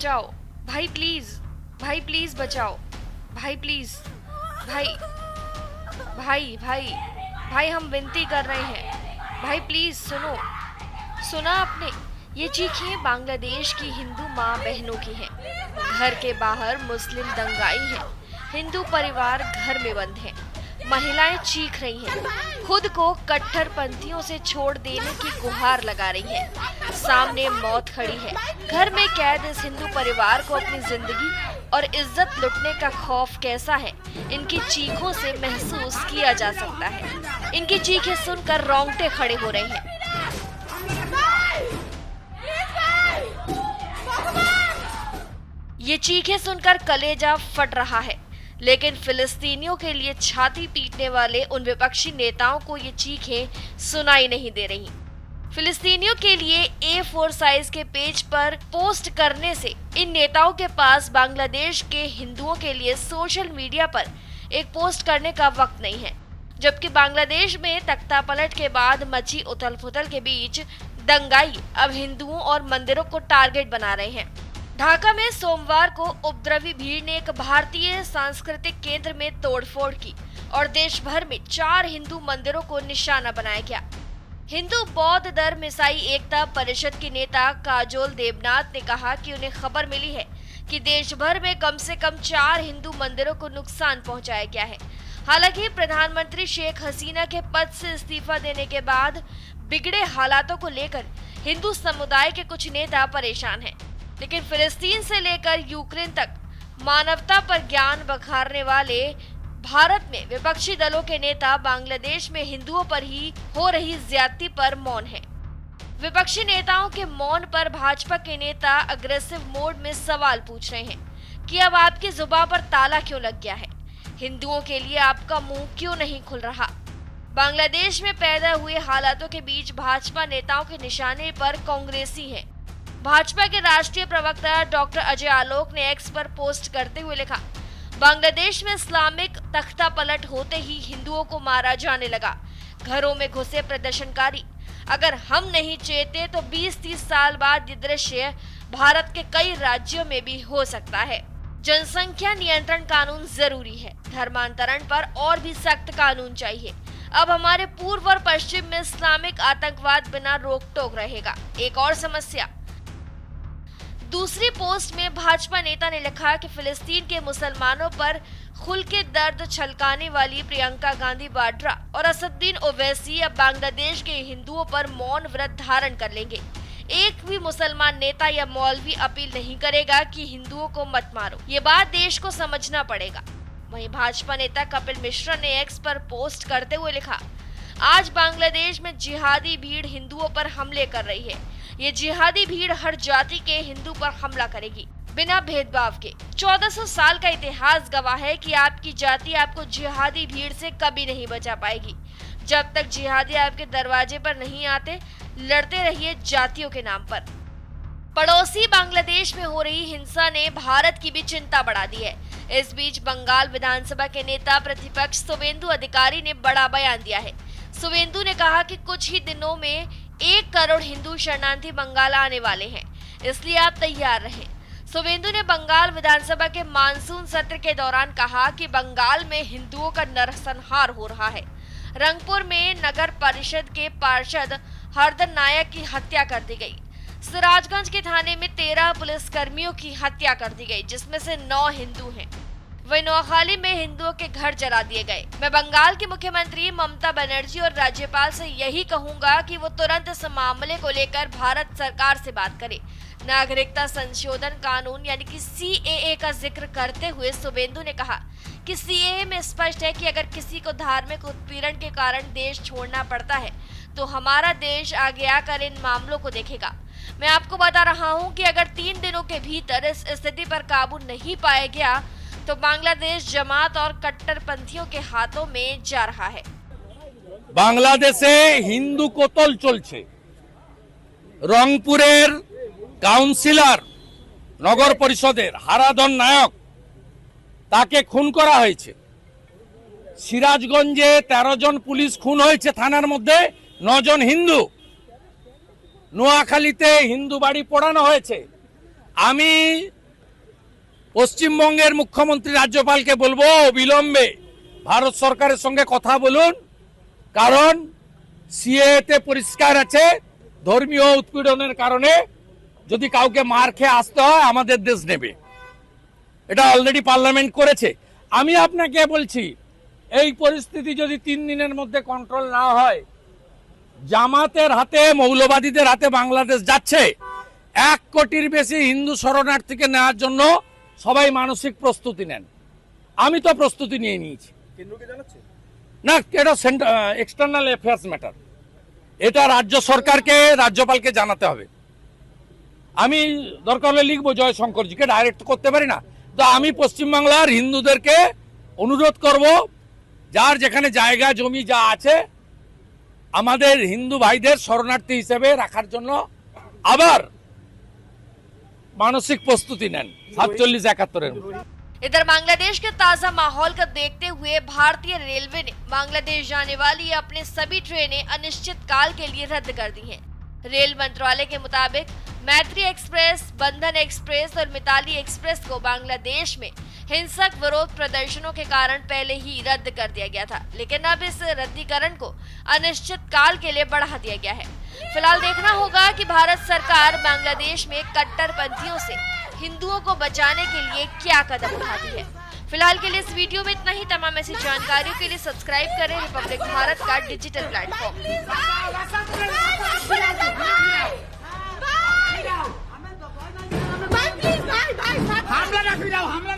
बचाओ, भाई प्लीज, भाई प्लीज बचाओ, भाई प्लीज, भाई भाई भाई भाई हम विनती कर रहे हैं, भाई प्लीज सुनो। सुना आपने? ये चीखें बांग्लादेश की हिंदू माँ बहनों की हैं। घर के बाहर मुस्लिम दंगाई हैं, हिंदू परिवार घर में बंद हैं, महिलाएं चीख रही हैं, खुद को कट्टरपंथियों से छोड़ देने की गुहार लगा रही हैं। सामने मौत खड़ी है, घर में कैद इस हिंदू परिवार को अपनी जिंदगी और इज्जत लुटने का खौफ कैसा है, इनकी चीखों से महसूस किया जा सकता है। इनकी चीखें सुनकर रोंगटे खड़े हो रहे हैं। ये चीखें सुनकर कलेजा फट रहा है, लेकिन फिलिस्तीनियों के लिए छाती पीटने वाले उन विपक्षी नेताओं को ये चीखें सुनाई नहीं दे रही। फिलिस्तीनियों के लिए A4 साइज के पेज पर पोस्ट करने से इन नेताओं के पास बांग्लादेश के हिंदुओं के लिए सोशल मीडिया पर एक पोस्ट करने का वक्त नहीं है। जबकि बांग्लादेश में तख्ता पलट के बाद मची उथल पुथल के बीच दंगाई अब हिंदुओं और मंदिरों को टारगेट बना रहे हैं। ढाका में सोमवार को उपद्रवी भीड़ ने एक भारतीय सांस्कृतिक केंद्र में तोड़फोड़ की और देश भर में 4 हिंदू मंदिरों को निशाना बनाया गया। हिंदू बौद्ध धर्म ईसाई एकता परिषद के नेता काजोल देवनाथ ने कहा कि उन्हें खबर मिली है कि देश भर में कम से कम 4 हिंदू मंदिरों को नुकसान पहुंचाया गया है। हालांकि प्रधानमंत्री शेख हसीना के पद से इस्तीफा देने के बाद बिगड़े हालातों को लेकर हिंदू समुदाय के कुछ नेता परेशान हैं। लेकिन फिलिस्तीन से लेकर यूक्रेन तक मानवता पर ज्ञान बखारने वाले भारत में विपक्षी दलों के नेता बांग्लादेश में हिंदुओं पर ही हो रही ज्यादती पर मौन हैं। विपक्षी नेताओं के मौन पर भाजपा के नेता अग्रेसिव मोड में सवाल पूछ रहे हैं कि अब आपकी जुबान पर ताला क्यों लग गया है? हिंदुओं के लिए आपका मुंह क्यों नहीं खुल रहा? बांग्लादेश में पैदा हुए हालातों के बीच भाजपा नेताओं के निशाने पर कांग्रेसी हैं। भाजपा के राष्ट्रीय प्रवक्ता डॉक्टर अजय आलोक ने एक्स पर पोस्ट करते हुए लिखा, बांग्लादेश में इस्लामिक तख्ता पलट होते ही हिंदुओं को मारा जाने लगा, घरों में घुसे प्रदर्शनकारी। अगर हम नहीं चेते तो 20-30 साल बाद ये दृश्य भारत के कई राज्यों में भी हो सकता है। जनसंख्या नियंत्रण कानून जरूरी है, धर्मांतरण पर और भी सख्त कानून चाहिए। अब हमारे पूर्व और पश्चिम में इस्लामिक आतंकवाद बिना रोक टोक रहेगा। एक और समस्या। दूसरी पोस्ट में भाजपा नेता ने लिखा कि फिलिस्तीन के मुसलमानों पर खुल के दर्द छलकाने वाली प्रियंका गांधी वाड्रा और असदुद्दीन ओवैसी अब बांग्लादेश के हिंदुओं पर मौन व्रत धारण कर लेंगे। एक भी मुसलमान नेता या मौलवी अपील नहीं करेगा कि हिंदुओं को मत मारो। ये बात देश को समझना पड़ेगा। वहीं भाजपा नेता कपिल मिश्रा ने एक्स पर पोस्ट करते हुए लिखा, आज बांग्लादेश में जिहादी भीड़ हिंदुओं पर हमले कर रही है। ये जिहादी भीड़ हर जाति के हिंदू पर हमला करेगी बिना भेदभाव के। 1400 साल का इतिहास गवाह है कि आपकी जाति आपको जिहादी भीड़ से कभी नहीं बचा पाएगी। जब तक जिहादी आपके दरवाजे पर नहीं आते, लड़ते रहिए जातियों के नाम पर। पड़ोसी बांग्लादेश में हो रही हिंसा ने भारत की भी चिंता बढ़ा दी है। इस बीच बंगाल विधानसभा के नेता प्रतिपक्ष शुवेंदु अधिकारी ने बड़ा बयान दिया है। शुवेंदु ने कहा कि कुछ ही दिनों में 1 करोड़ हिंदू शरणार्थी बंगाल आने वाले हैं, इसलिए आप तैयार रहें। शुवेंदु ने बंगाल विधानसभा के मानसून सत्र के दौरान कहा कि बंगाल में हिंदुओं का नरसंहार हो रहा है। रंगपुर में नगर परिषद के पार्षद हरदन नायक की हत्या कर दी गई। सिराजगंज के थाने में 13 पुलिसकर्मियों की हत्या कर दी गई, जिसमें से 9 हिंदू हैं। वहीं नौखाली में हिंदुओं के घर जला दिए गए। मैं बंगाल की मुख्यमंत्री ममता बनर्जी और राज्यपाल से यही कहूंगा कि वो तुरंत इस मामले को लेकर भारत सरकार से बात करे। नागरिकता संशोधन कानून यानी कि CAA का जिक्र करते हुए शुवेंदु ने कहा कि CAA में स्पष्ट है कि अगर किसी को धार्मिक उत्पीड़न के कारण देश छोड़ना पड़ता है तो हमारा देश आगे आकर इन मामलों को देखेगा। मैं आपको बता रहा हूं कि अगर 3 दिनों के भीतर इस स्थिति पर काबू नहीं पाया गया तो बांग्लादेश जमात और कट्टरपंथियों के हाथों में जा रहा है। बांग्लादेशे हिंदू कतल चलছে। रंगपुरेर काउंसिलर नगर परिषदेर हाराधन नायक ताके खून करा हয়েছে। সিরাজগঞ্জে 13 জন পুলিশ খুন হয়েছে, থানার মধ্যে 9 জন হিন্দু। নোয়াখালীতে হিন্দু বাড়ি পোড়ানো হয়েছে। আমি পশ্চিমবঙ্গের মুখ্যমন্ত্রী রাজ্যপালকে বলবো অবিলম্বে ভারত সরকারের সঙ্গে কথা বলুন, কারণ সিএতে পরিষ্কার আছে ধর্মীয় উৎপীড়নের কারণে যদি কাউকে মার খেয়ে আসতে হয় আমাদের দেশ নেবে। এটা অলরেডি পার্লামেন্ট করেছে। আমি আপনাকে বলছি এই পরিস্থিতি যদি 3 দিনের মধ্যে কন্ট্রোল না হয়, জামাতের হাতে মৌলবাদীদের হাতে বাংলাদেশ যাচ্ছে। 1 কোটির বেশি হিন্দু শরণার্থীকে নেওয়ার জন্য সবাই মানসিক প্রস্তুতি নেন। আমি তো প্রস্তুতি নিয়ে নিয়েছি। কেন্দ্রকে জানাচ্ছে না, এটা এক্সটার্নাল অ্যাফেয়ার্স ম্যাটার, এটা রাজ্য সরকারকে রাজ্যপালকে জানাতে হবে। আমি দরকার হলে লিখবো জয়শঙ্করজিকে, ডাইরেক্ট করতে পারি না। তো আমি পশ্চিমবাংলার হিন্দুদেরকে অনুরোধ করব, যার যেখানে জায়গা জমি যা আছে আমাদের হিন্দু ভাইদের শরণার্থী হিসেবে রাখার জন্য আবার मानसिक प्रस्तुति नेन 47-71 इधर बांग्लादेश के ताजा माहौल का देखते हुए भारतीय रेलवे ने बांग्लादेश जाने वाली अपने सभी ट्रेनें अनिश्चित काल के लिए रद्द कर दी हैं। रेल मंत्रालय के मुताबिक मैत्री एक्सप्रेस, बंधन एक्सप्रेस और मिताली एक्सप्रेस को बांग्लादेश में हिंसक विरोध प्रदर्शनों के कारण पहले ही रद्द कर दिया गया था, लेकिन अब इस रद्दीकरण को अनिश्चित काल के लिए बढ़ा दिया गया है। फिलहाल देखना होगा कि भारत सरकार बांग्लादेश में कट्टरपंथियों से हिंदुओं को बचाने के लिए क्या कदम उठाती है। फिलहाल के लिए इस वीडियो में इतना ही। तमाम ऐसी जानकारियों के लिए सब्सक्राइब करें रिपब्लिक भारत का डिजिटल प्लेटफॉर्म। हमला